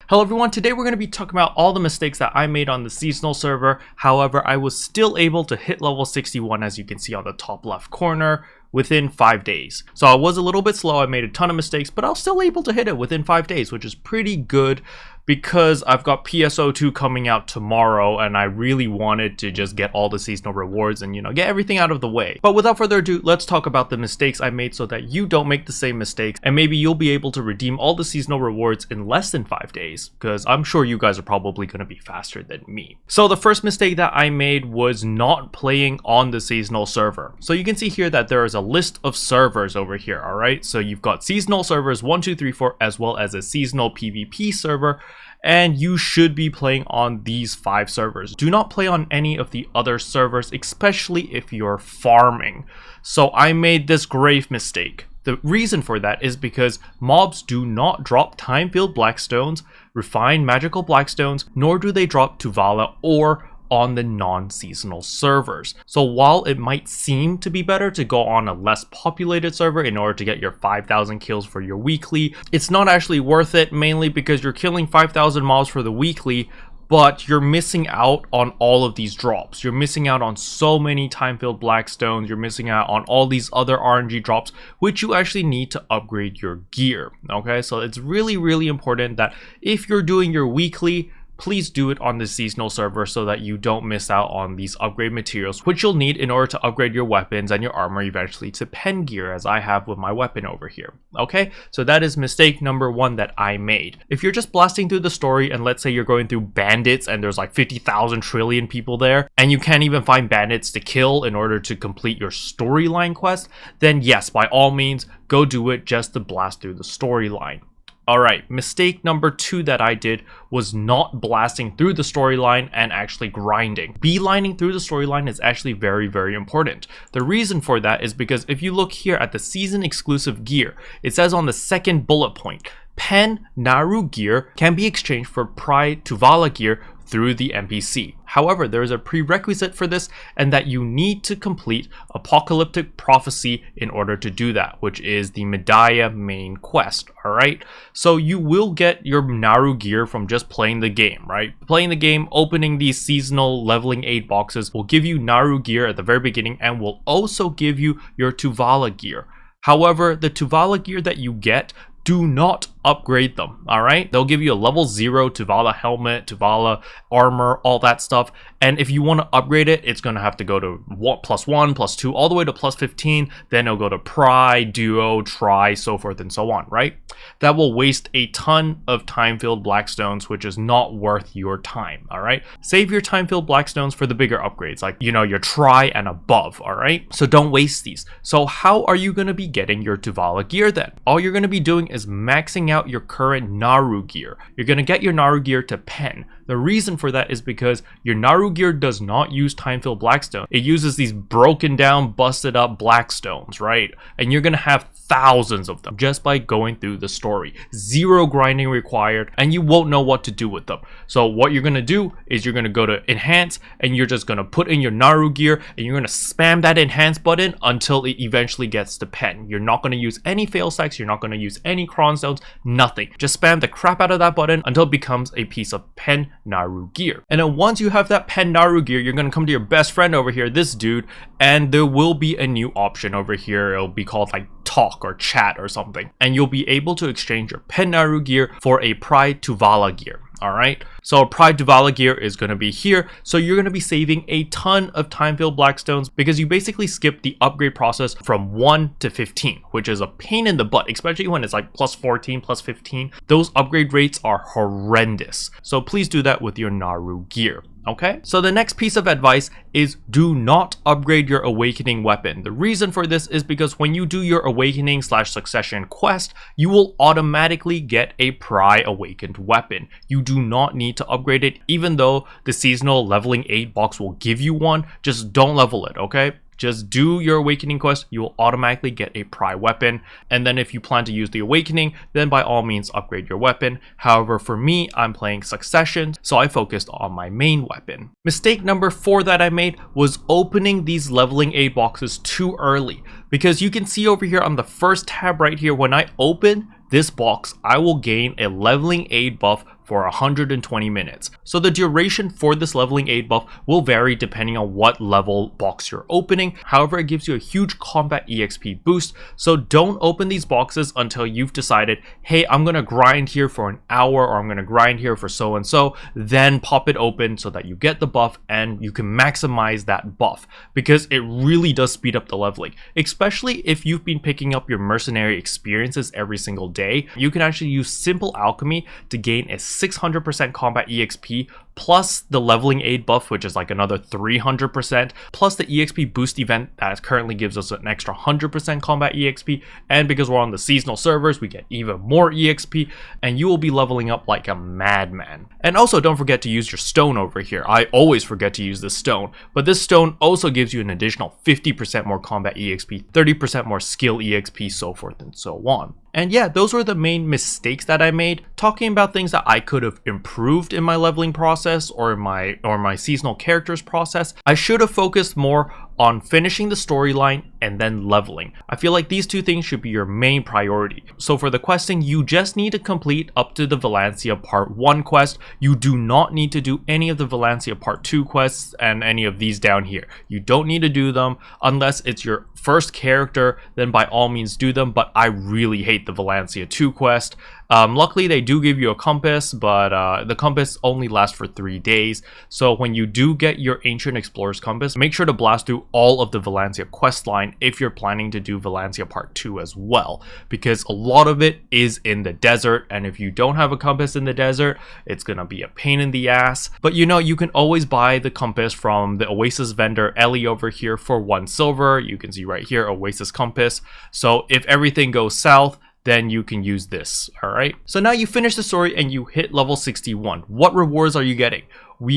Hello everyone, today we're going to be talking about all the mistakes that I made on the seasonal server. However, I was still able to hit level 61, as you can see on the top left corner, within 5 days. So I was a little bit slow, I made a ton of mistakes, but I was still able to hit it within 5 days, which is pretty good because I've got PSO2 coming out tomorrow and I really wanted to just get all the seasonal rewards and, get everything out of the way. But without further ado, let's talk about the mistakes I made so that you don't make the same mistakes and maybe you'll be able to redeem all the seasonal rewards in less than 5 days, because I'm sure you guys are probably going to be faster than me. So the first mistake that I made was not playing on the seasonal server. So you can see here that there is a list of servers over here, alright? So you've got seasonal servers 1, 2, 3, 4, as well as a seasonal PvP server. And you should be playing on these 5 servers. Do not play on any of the other servers, especially if you're farming. So I made this grave mistake. The reason for that is because mobs do not drop time-filled blackstones, refined magical blackstones, nor do they drop Tuvala or on the non-seasonal servers. So while it might seem to be better to go on a less populated server in order to get your 5,000 kills for your weekly, it's not actually worth it, mainly because you're killing 5,000 mobs for the weekly, but you're missing out on all of these drops. You're missing out on so many time-filled blackstones, you're missing out on all these other RNG drops, which you actually need to upgrade your gear, okay? So it's really, really important that if you're doing your weekly, please do it on the seasonal server so that you don't miss out on these upgrade materials, which you'll need in order to upgrade your weapons and your armor eventually to pen gear, as I have with my weapon over here. Okay, so that is mistake number 1 that I made. If you're just blasting through the story and let's say you're going through bandits and there's like 50,000 trillion people there and you can't even find bandits to kill in order to complete your storyline quest, then yes, by all means, go do it just to blast through the storyline. Alright, mistake number 2 that I did was not blasting through the storyline and actually grinding. Beelining through the storyline is actually very, very important. The reason for that is because if you look here at the season exclusive gear, it says on the second bullet point, Pen Naru gear can be exchanged for Pride Tuvala gear through the NPC. However, there is a prerequisite for this, and that you need to complete Apocalyptic Prophecy in order to do that, which is the Medaya main quest, alright? So you will get your Naru gear from just playing the game, right? Playing the game, opening these seasonal leveling aid boxes will give you Naru gear at the very beginning and will also give you your Tuvala gear. However, the Tuvala gear that you get, do not upgrade them, alright? They'll give you a level 0 Tuvala helmet, Tuvala armor, all that stuff. And if you want to upgrade it, it's going to have to go to +1, +2, all the way to +15. Then it'll go to Pride, Duo, Tri, so forth and so on, right? That will waste a ton of time-filled blackstones, which is not worth your time, alright? Save your time-filled blackstones for the bigger upgrades, like, your Tri and above, alright? So don't waste these. So how are you going to be getting your Tuvala gear then? All you're going to be doing is maxing out your current Naru gear. You're going to get your Naru gear to pen. The reason for that is because your Naru gear does not use time-filled blackstone. It uses these broken down, busted up blackstones, right? And you're going to have thousands of them just by going through the story. 0 grinding required, and you won't know what to do with them. So what you're going to do is you're going to go to enhance and you're just going to put in your Naru gear and you're going to spam that enhance button until it eventually gets to pen. You're not going to use any fail stacks, you're not going to use any cron stones, nothing. Just spam the crap out of that button until it becomes a piece of pen Naru gear. And then once you have that pen Naru gear, you're going to come to your best friend over here, this dude, and there will be a new option over here. It'll be called like talk or chat or something, and you'll be able to exchange your pen Naru gear for a Pride Tuvala gear. Alright, so Pride Tuvala gear is going to be here, so you're going to be saving a ton of time-filled blackstones because you basically skip the upgrade process from 1 to 15, which is a pain in the butt, especially when it's like +14, +15. Those upgrade rates are horrendous, so please do that with your Naru gear. Okay, so the next piece of advice is do not upgrade your awakening weapon. The reason for this is because when you do your awakening / succession quest, you will automatically get a Pride awakened weapon. You do not need to upgrade it, even though the seasonal leveling 8 box will give you one. Just don't level it, okay? Just do your awakening quest, you will automatically get a Pride weapon, and then if you plan to use the awakening, then by all means upgrade your weapon. However, for me, I'm playing Succession, so I focused on my main weapon. Mistake number 4 that I made was opening these leveling 8 boxes too early, because you can see over here on the first tab right here, when I open this box, I will gain a leveling aid buff for 120 minutes. So the duration for this leveling aid buff will vary depending on what level box you're opening. However, it gives you a huge combat EXP boost. So don't open these boxes until you've decided, hey, I'm gonna grind here for an hour, or I'm gonna grind here for so and so. Then pop it open so that you get the buff and you can maximize that buff, because it really does speed up the leveling, especially if you've been picking up your mercenary experiences every single day. You can actually use simple alchemy to gain a 600% combat EXP plus the leveling aid buff, which is like another 300%, plus the EXP boost event that currently gives us an extra 100% combat EXP. And because we're on the seasonal servers, we get even more EXP, and you will be leveling up like a madman. And also don't forget to use your stone over here. I always forget to use this stone, but this stone also gives you an additional 50% more combat EXP, 30% more skill EXP, so forth and so on. And yeah, those were the main mistakes that I made. Talking about things that I could have improved in my leveling process or my seasonal characters process, I should have focused more on finishing the storyline and then leveling. I feel like these two things should be your main priority. So for the questing, you just need to complete up to the Valencia Part 1 quest. You do not need to do any of the Valencia Part 2 quests and any of these down here. You don't need to do them unless it's your first character, then by all means do them, but I really hate the Valencia 2 quest. Luckily they do give you a compass, but the compass only lasts for 3 days. So when you do get your Ancient Explorer's compass, make sure to blast through all of the Valencia quest line if you're planning to do Valencia Part 2 as well, because a lot of it is in the desert, and if you don't have a compass in the desert, it's gonna be a pain in the ass. But you know, you can always buy the compass from the Oasis vendor Ellie over here for 1 silver. You can see right here, Oasis compass. So if everything goes south, then you can use this. All right, so now you finish the story and you hit level 61. What rewards are you getting?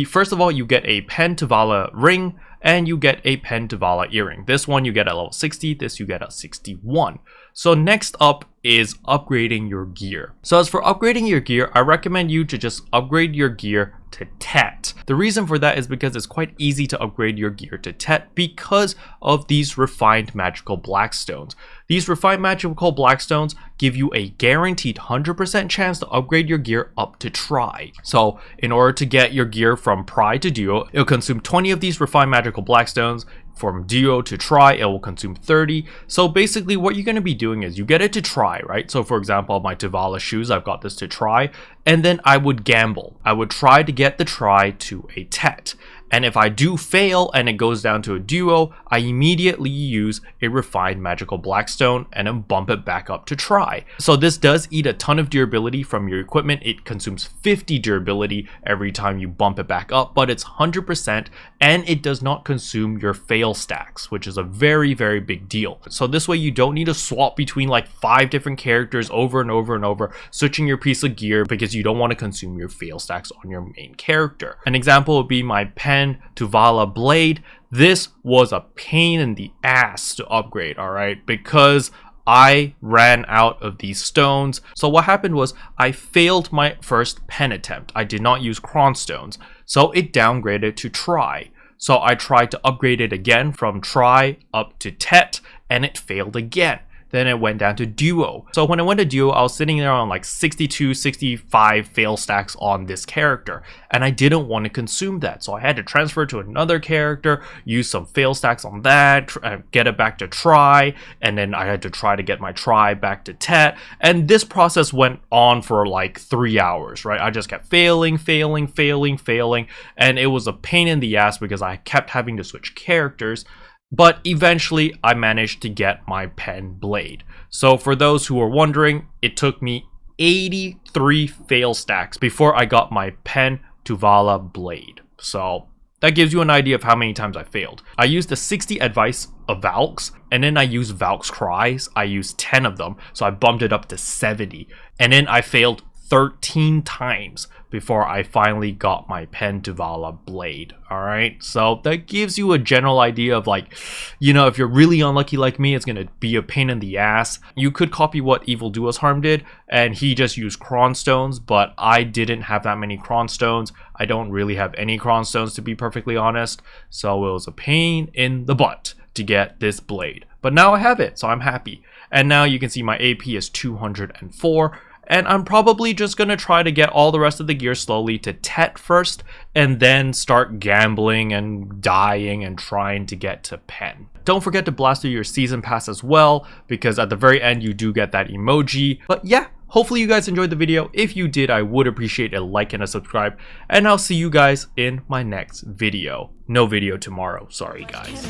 First of all, you get a Pen Tuvala ring and you get a Pen Tuvala earring. This one you get at level 60, this you get at 61. So next up is upgrading your gear. So as for upgrading your gear, I recommend you to just upgrade your gear to Tet. The reason for that is because it's quite easy to upgrade your gear to Tet because of these refined magical blackstones. These refined magical blackstones give you a guaranteed 100% chance to upgrade your gear up to Tri. So in order to get your gear from Pri to Duo, it'll consume 20 of these refined magical blackstones. From Duo to Tri, it will consume 30. So basically what you're going to be doing is you get it to Tri, right? So for example, my Tuvala shoes, I've got this to Tri, and then I would gamble. I would try to get the Tri to a Tet. And if I do fail and it goes down to a Duo, I immediately use a refined magical blackstone and then bump it back up to Tri. So this does eat a ton of durability from your equipment. It consumes 50 durability every time you bump it back up, but it's 100% and it does not consume your fail stacks, which is a very, very big deal. So this way you don't need to swap between like 5 different characters over and over and over, switching your piece of gear because you don't want to consume your fail stacks on your main character. An example would be my Pen Tuvala blade. This was a pain in the ass to upgrade, all right, because I ran out of these stones. So what happened was I failed my first pen attempt. I did not use cron stones, so it downgraded to Tri. So I tried to upgrade it again from Tri up to Tet, and it failed again. Then it went down to Duo. So when I went to Duo, I was sitting there on like 62, 65 fail stacks on this character, and I didn't want to consume that. So I had to transfer to another character, use some fail stacks on that, get it back to Tri, and then I had to try to get my Tri back to Tet. And this process went on for like 3 hours, right? I just kept failing, and it was a pain in the ass because I kept having to switch characters. But eventually I managed to get my pen blade. So for those who are wondering, it took me 83 fail stacks before I got my Pen Tuvala blade. So that gives you an idea of how many times I failed. I used the 60 advice of Valks, and then I used Valk's cries. I used 10 of them, so I bumped it up to 70. And then I failed 13 times before I finally got my Pen Tuvala blade. All right, so that gives you a general idea of, like, you know, if you're really unlucky like me, it's gonna be a pain in the ass. You could copy what Evil Duo's Harm did, and he just used cron stones, but I didn't have that many cron stones. I don't really have any cron stones, to be perfectly honest, so it was a pain in the butt to get this blade. But now I have it, so I'm happy. And now you can see my AP is 204. And I'm probably just going to try to get all the rest of the gear slowly to Tet first, and then start gambling and dying and trying to get to Pen. Don't forget to blast through your season pass as well, because at the very end you do get that emoji. But yeah, hopefully you guys enjoyed the video. If you did, I would appreciate a like and a subscribe, and I'll see you guys in my next video. No video tomorrow, sorry guys.